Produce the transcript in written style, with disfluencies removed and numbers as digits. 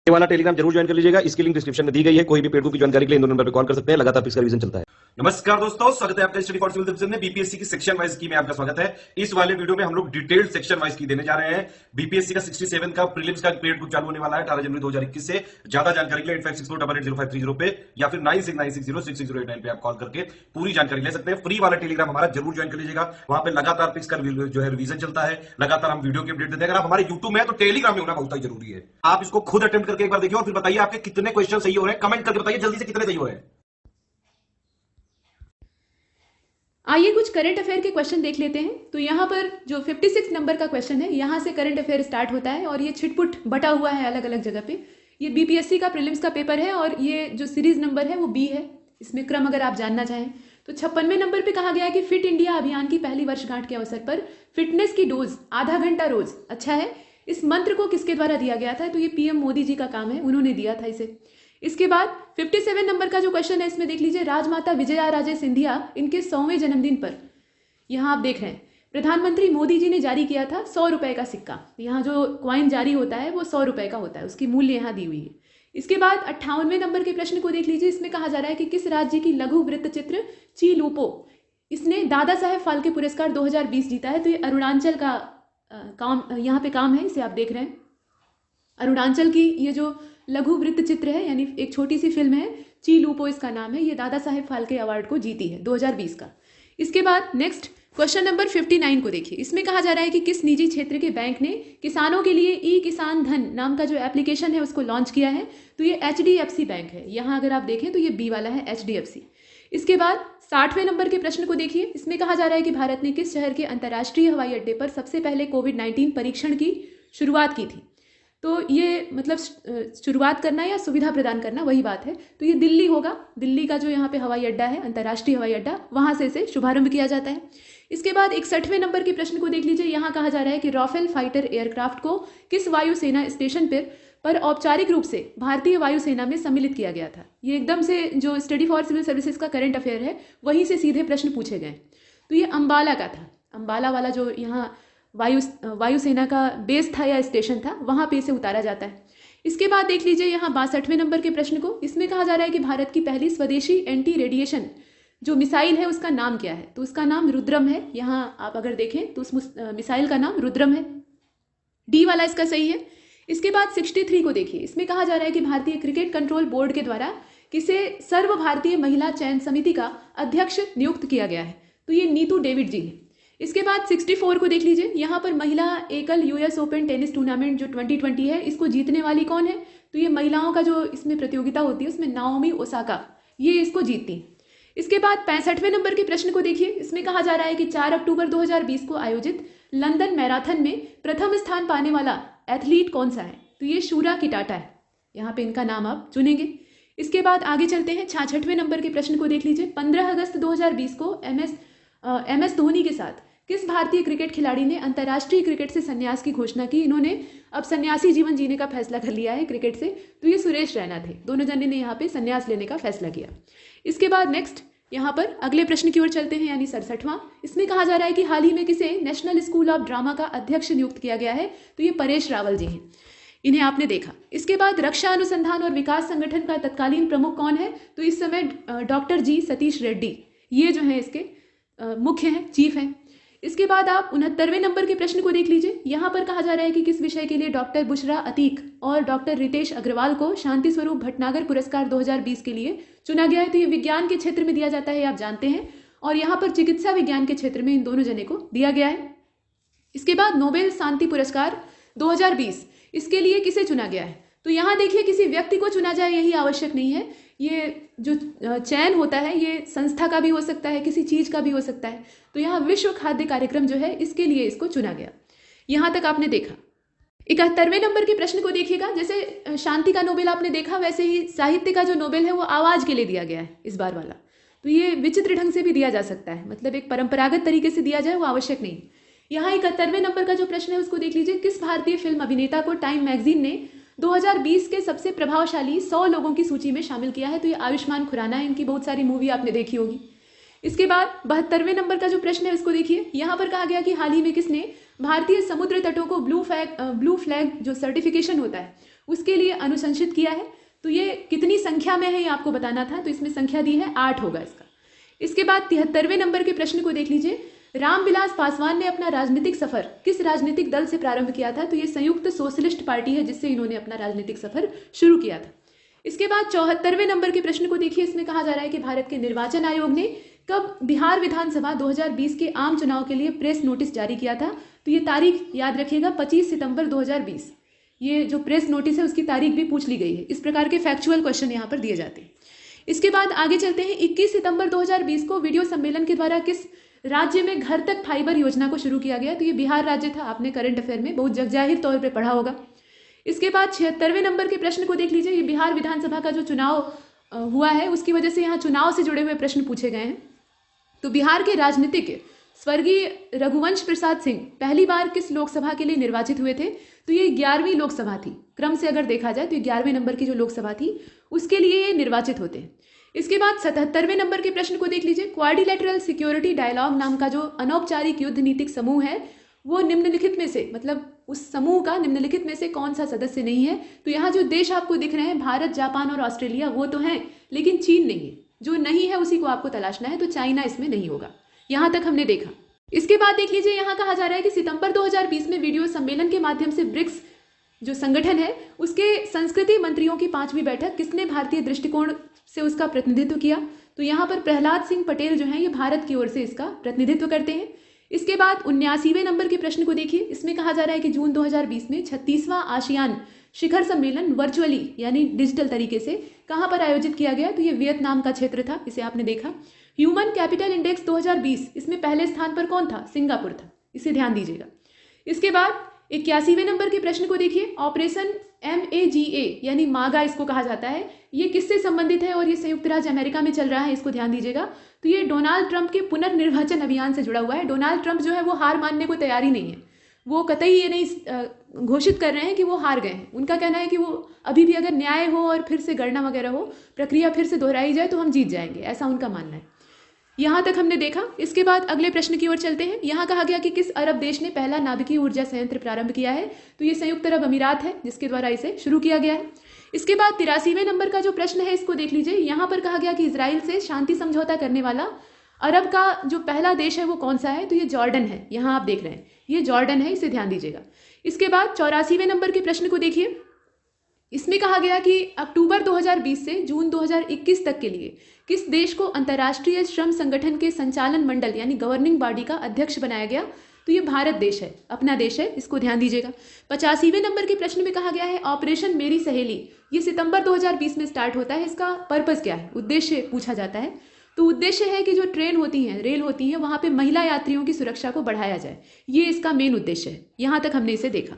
ये वाला टेलीग्राम जरूर ज्वाइन कर लीजिएगा, इसकी लिंक डिस्क्रिप्शन में दी गई है। कोई भी पेड बुक की जानकारी के लिए इन दोनों नंबर पर कॉल कर सकते हैं। लगातार इसका रिवीजन चलता है। नमस्कार दोस्तों, स्वागत है आपका स्टडी फॉर सिविल डिवीजन में। बीपीएससी की सेक्शन वाइज की में आपका स्वागत है। इस वाले वीडियो में हम लोग डिटेल्ड सेक्शन वाइज की देने जा रहे हैं। बीपीएससी का 67 का प्रीलिम्स का पेड बुक चालू होने वाला है 18 जनवरी 2021 से। ज्यादा जानकारी के लिए 8564880530 पे या फिर 9696066089 पे आप कॉल करके पूरी जानकारी ले सकते हैं। फ्री वाला टेलीग्राम हमारा जरूर ज्वाइन कर लीजिएगा। वहां पे लगातार पिक्स का जो है रिवीजन चलता है। लगातार हम वीडियो की अपडेट देते हैं। अगर आप हमारे यूट्यूब में है तो टेलीग्राम में होना बहुत ही जरूरी है। आप इसको खुद अटेम्प्ट करके एक बार देखिए और फिर बताइए आपके कितने क्वेश्चन सही हो रहे हैं। कमेंट करके बताइए जल्दी से कितने सही हो रहे हैं। आइए कुछ करंट अफेयर के क्वेश्चन देख लेते हैं। तो यहाँ पर जो 56 नंबर का क्वेश्चन है, यहाँ से करंट अफेयर स्टार्ट होता है और ये छिटपुट बटा हुआ है अलग अलग जगह पे। ये बीपीएससी का प्रीलिम्स का पेपर है और ये जो सीरीज नंबर है वो बी है। इसमें क्रम अगर आप जानना चाहें तो 56वें नंबर पे कहा गया है कि फिट इंडिया अभियान की पहली वर्षगांठ के अवसर पर फिटनेस की डोज आधा घंटा रोज अच्छा है। इस मंत्र को किसके द्वारा दिया गया था? तो ये पीएम मोदी जी का काम है, उन्होंने दिया था इसे। इसके बाद 57 नंबर का जो क्वेश्चन है इसमें देख लीजिए, राजमाता विजया राजे सिंधिया इनके 100वें जन्मदिन पर यहाँ आप देख रहे हैं प्रधानमंत्री मोदी जी ने जारी किया था 100 रुपए का सिक्का। यहाँ जो क्वाइन जारी होता है वो 100 रुपए का होता है, उसकी मूल्य यहाँ दी हुई है। इसके बाद 58वें नंबर के प्रश्न को देख लीजिए। इसमें कहा जा रहा है कि किस राज्य की लघु वृत्त चित्र ची लूपो इसने दादा साहेब फाल्के पुरस्कार 2020 जीता है? तो ये अरुणाचल का काम यहाँ पे काम है, इसे आप देख रहे हैं। अरुणाचल की ये जो लघु वृत्त चित्र है यानी एक छोटी सी फिल्म है, ची लूपो इसका नाम है, ये दादा साहेब फाल्के अवार्ड को जीती है 2020 का। इसके बाद नेक्स्ट क्वेश्चन नंबर 59 को देखिए। इसमें कहा जा रहा है कि किस निजी क्षेत्र के बैंक ने किसानों के लिए ई किसान धन नाम का जो एप्लीकेशन है उसको लॉन्च किया है? तो ये HDFC बैंक है। यहाँ अगर आप देखें तो ये बी वाला है, HDFC। इसके बाद 60वें नंबर के प्रश्न को देखिए। इसमें कहा जा रहा है कि भारत ने किस शहर के अंतर्राष्ट्रीय हवाई अड्डे पर सबसे पहले कोविड-19 परीक्षण की शुरुआत की थी? तो ये मतलब शुरुआत करना या सुविधा प्रदान करना वही बात है। तो ये दिल्ली होगा। दिल्ली का जो यहाँ पे हवाई अड्डा है, अंतर्राष्ट्रीय हवाई अड्डा, वहाँ से इसे शुभारंभ किया जाता है। इसके बाद 61वें नंबर के प्रश्न को देख लीजिए। यहाँ कहा जा रहा है कि राफेल फाइटर एयरक्राफ्ट को किस वायुसेना स्टेशन पर औपचारिक रूप से भारतीय वायुसेना में सम्मिलित किया गया था? ये एकदम से जो स्टडी फॉर सिविल सर्विसेज का करंट अफेयर है वहीं से सीधे प्रश्न पूछे गए। तो ये अंबाला का था। अंबाला वाला जो यहाँ वायुसेना का बेस था या स्टेशन था, वहाँ पे इसे उतारा जाता है। इसके बाद देख लीजिए यहाँ 62वें नंबर के प्रश्न को। इसमें कहा जा रहा है कि भारत की पहली स्वदेशी एंटी रेडिएशन जो मिसाइल है उसका नाम क्या है? तो उसका नाम रुद्रम है। यहाँ आप अगर देखें तो उस मिसाइल का नाम रुद्रम है। डी वाला इसका सही है। इसके बाद 63 को देखिए। इसमें कहा जा रहा है कि भारतीय क्रिकेट कंट्रोल बोर्ड के द्वारा किसे सर्व भारतीय महिला चयन समिति का अध्यक्ष नियुक्त किया गया है? तो ये नीतू डेविड जी है। इसके बाद 64 को देख लीजिए। यहाँ पर महिला एकल US ओपन टेनिस टूर्नामेंट जो 2020 है, इसको जीतने वाली कौन है? तो ये महिलाओं का जो इसमें प्रतियोगिता होती है उसमें नाओमी ओसाका ये इसको जीतती। इसके बाद 65वें नंबर के प्रश्न को देखिए। इसमें कहा जा रहा है कि 4 अक्टूबर 2020 को आयोजित लंदन मैराथन में प्रथम स्थान पाने वाला एथलीट कौन सा है? तो ये शूरा किटाटा है। यहाँ पे इनका नाम आप चुनेंगे। इसके बाद आगे चलते हैं। 66वें नंबर के प्रश्न को देख लीजिए। 15 अगस्त 2020 को MS धोनी के साथ किस भारतीय क्रिकेट खिलाड़ी ने अंतर्राष्ट्रीय क्रिकेट से संन्यास की घोषणा की? इन्होंने अब सन्यासी जीवन जीने का फैसला कर लिया है क्रिकेट से। तो ये सुरेश रैना थे। दोनों जने ने यहाँ पे संन्यास लेने का फैसला किया। इसके बाद नेक्स्ट यहाँ पर अगले प्रश्न की ओर चलते हैं, यानी 67वां। इसमें कहा जा रहा है कि हाल ही में किसे नेशनल स्कूल ऑफ ड्रामा का अध्यक्ष नियुक्त किया गया है? तो ये परेश रावल जी हैं। इन्हें आपने देखा। इसके बाद रक्षा अनुसंधान और विकास संगठन का तत्कालीन प्रमुख कौन है? तो इस समय डॉक्टर जी सतीश रेड्डी ये जो है इसके मुख्य हैं, चीफ हैं। इसके बाद आप 69वें नंबर के प्रश्न को देख लीजिए। यहाँ पर कहा जा रहा है कि किस विषय के लिए डॉक्टर बुशरा अतीक और डॉक्टर रितेश अग्रवाल को शांति स्वरूप भटनागर पुरस्कार 2020 के लिए चुना गया है? तो ये विज्ञान के क्षेत्र में दिया जाता है, आप जानते हैं, और यहाँ पर चिकित्सा विज्ञान के क्षेत्र में इन दोनों जने को दिया गया है। इसके बाद नोबेल शांति पुरस्कार 2020 इसके लिए किसे चुना गया है? तो यहाँ देखिए किसी व्यक्ति को चुना जाए यही आवश्यक नहीं है। ये जो चयन होता है ये संस्था का भी हो सकता है, किसी चीज का भी हो सकता है। तो यहाँ विश्व खाद्य कार्यक्रम जो है इसके लिए इसको चुना गया। यहाँ तक आपने देखा। 71वें नंबर के प्रश्न को देखिएगा। जैसे शांति का नोबेल आपने देखा, वैसे ही साहित्य का जो नोबेल है वो आवाज के लिए दिया गया है इस बार वाला। तो ये विचित्र ढंग से भी दिया जा सकता है, मतलब एक परंपरागत तरीके से दिया जाए वो आवश्यक नहीं। यहाँ 71वें नंबर का जो प्रश्न है उसको देख लीजिए। किस भारतीय फिल्म अभिनेता को टाइम मैगजीन ने 2020 के सबसे प्रभावशाली 100 लोगों की सूची में शामिल किया है? तो ये आयुष्मान खुराना है। इनकी बहुत सारी मूवी आपने देखी होगी। इसके बाद 72वें नंबर का जो प्रश्न है उसको देखिए। यहाँ पर कहा गया कि हाल ही में किसने भारतीय समुद्र तटों को ब्लू फ्लैग जो सर्टिफिकेशन होता है उसके लिए अनुशंसित किया है। तो ये कितनी संख्या में है ये आपको बताना था, तो इसमें संख्या दी है 8 होगा इसका। इसके बाद 73वें नंबर के प्रश्न को देख लीजिए। रामविलास पासवान ने अपना राजनीतिक सफर किस राजनीतिक दल से प्रारंभ किया था? तो ये संयुक्त सोशलिस्ट पार्टी है जिससे इन्होंने अपना राजनीतिक सफर शुरू किया था। इसके बाद 74वें नंबर के प्रश्न को देखिए। इसमें कहा जा रहा है कि भारत के निर्वाचन आयोग ने कब बिहार विधानसभा 2020 के आम चुनाव के लिए प्रेस नोटिस जारी किया था? तो ये तारीख याद रखिएगा 25 सितंबर 2020। ये जो प्रेस नोटिस है उसकी तारीख भी पूछ ली गई है। इस प्रकार के फैक्चुअल क्वेश्चन यहाँ पर दिए जाते हैं। इसके बाद आगे चलते हैं। 21 सितंबर 2020 को वीडियो सम्मेलन के द्वारा किस राज्य में घर तक फाइबर योजना को शुरू किया गया? तो ये बिहार राज्य था। आपने करंट अफेयर में बहुत जगजाहिर तौर पर पढ़ा होगा। इसके बाद 76वें नंबर के प्रश्न को देख लीजिए। ये बिहार विधानसभा का जो चुनाव हुआ है उसकी वजह से यहाँ चुनाव से जुड़े हुए प्रश्न पूछे गए हैं। तो बिहार के राजनीतिक स्वर्गीय रघुवंश प्रसाद सिंह पहली बार किस लोकसभा के लिए निर्वाचित हुए थे? तो ये 11वीं लोकसभा थी। क्रम से अगर देखा जाए तो 11वें नंबर की जो लोकसभा थी उसके लिए ये निर्वाचित होते हैं। इसके बाद 77वें नंबर के प्रश्न को देख लीजिए। क्वाड्रिलैटरल सिक्योरिटी डायलॉग नाम का जो अनौपचारिक युद्ध नीतिक समूह है वो निम्नलिखित में से, मतलब उस समूह का निम्नलिखित में से कौन सा सदस्य नहीं है? तो यहाँ जो देश आपको दिख रहे हैं भारत, जापान और ऑस्ट्रेलिया वो तो हैं, लेकिन चीन नहीं है। जो नहीं है उसी को आपको तलाशना है, तो चाइना इसमें नहीं होगा। यहाँ तक हमने देखा। इसके बाद देख लीजिए, यहाँ कहा जा रहा है कि सितंबर 2020 में वीडियो सम्मेलन के माध्यम से ब्रिक्स जो संगठन है उसके संस्कृति मंत्रियों की 5वीं बैठक किसने भारतीय दृष्टिकोण से उसका प्रतिनिधित्व किया? तो यहाँ पर प्रहलाद सिंह पटेल जो हैं ये भारत की ओर से इसका प्रतिनिधित्व करते हैं। इसके बाद 79वें नंबर के प्रश्न को देखिए। इसमें कहा जा रहा है कि जून 2020 में 36वां आसियान शिखर सम्मेलन वर्चुअली यानी डिजिटल तरीके से कहाँ पर आयोजित किया गया? तो ये वियतनाम का क्षेत्र था, इसे आपने देखा। ह्यूमन कैपिटल इंडेक्स 2020 इसमें पहले स्थान पर कौन था? सिंगापुर था, इसे ध्यान दीजिएगा। इसके बाद 81वें नंबर के प्रश्न को देखिए। ऑपरेशन MAGA यानी मागा इसको कहा जाता है, ये किससे संबंधित है और ये संयुक्त राज्य अमेरिका में चल रहा है, इसको ध्यान दीजिएगा। तो ये डोनाल्ड ट्रंप के पुनर्निर्वाचन अभियान से जुड़ा हुआ है। डोनाल्ड ट्रंप जो है वो हार मानने को तैयार ही नहीं है। वो कतई ये नहीं घोषित कर रहे हैं कि वो हार गए हैं। उनका कहना है कि वो अभी भी अगर न्याय हो और फिर से गणना वगैरह हो, प्रक्रिया फिर से दोहराई जाए तो हम जीत जाएंगे, ऐसा उनका मानना है। यहाँ तक हमने देखा। इसके बाद अगले प्रश्न की ओर चलते हैं। यहाँ कहा गया कि किस अरब देश ने पहला नाभिकीय ऊर्जा संयंत्र प्रारंभ किया है? तो ये संयुक्त अरब अमीरात है जिसके द्वारा इसे शुरू किया गया है। इसके बाद 83वें नंबर का जो प्रश्न है इसको देख लीजिए। यहाँ पर कहा गया कि इजराइल से शांति समझौता करने वाला अरब का जो पहला देश है वो कौन सा है? तो ये जॉर्डन है। यहाँ आप देख रहे हैं ये जॉर्डन है, इसे ध्यान दीजिएगा। इसके बाद 84वें नंबर के प्रश्न को देखिए। इसमें कहा गया कि अक्टूबर 2020 से जून 2021 तक के लिए किस देश को अंतर्राष्ट्रीय श्रम संगठन के संचालन मंडल यानी गवर्निंग बॉडी का अध्यक्ष बनाया गया? तो ये भारत देश है, अपना देश है, इसको ध्यान दीजिएगा। 85वें नंबर के प्रश्न में कहा गया है ऑपरेशन मेरी सहेली, ये सितंबर 2020 में स्टार्ट होता है। इसका पर्पस क्या है, उद्देश्य पूछा जाता है। तो उद्देश्य है कि जो ट्रेन होती हैं, रेल होती हैं, वहाँ पे महिला यात्रियों की सुरक्षा को बढ़ाया जाए, ये इसका मेन उद्देश्य है। यहाँ तक हमने इसे देखा।